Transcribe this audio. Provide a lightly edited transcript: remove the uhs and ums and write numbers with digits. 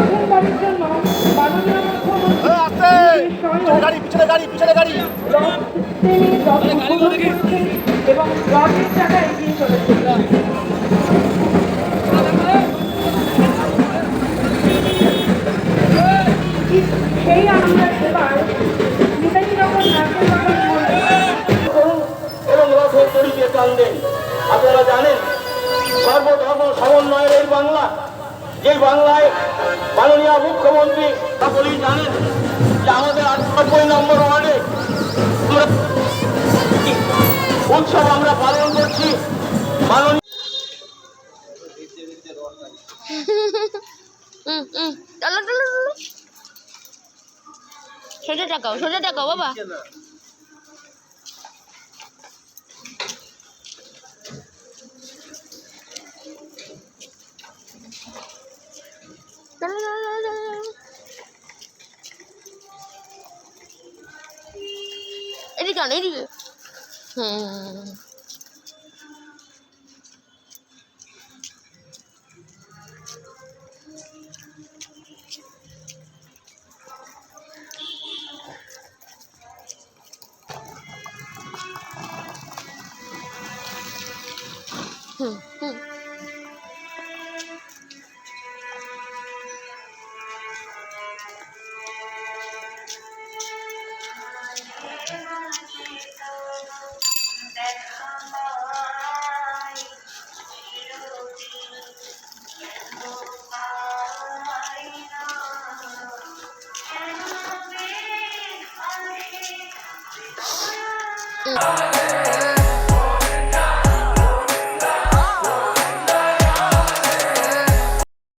প্রথমবারের জন্য মাননীয় মুখ্যমন্ত্রী এবং রথের চাকা এগিয়ে চলেছে। সেই আমরা এবার নেতাজি যখন নাচের এবং রথের দড়িতে টানলেন। আপনারা জানেন সর্বধর্ম সমন্বয়ের এই বাংলা, যে বাংলায় মাননীয় মুখ্যমন্ত্রী সকলেই জানেন যে আমাদের ৯৮ নম্বর ওয়ার্ডে উৎসব আমরা পালন করছি। মাননীয় সোজা টাকাও বাবা। এদিকে আন, এদিকে। Mm.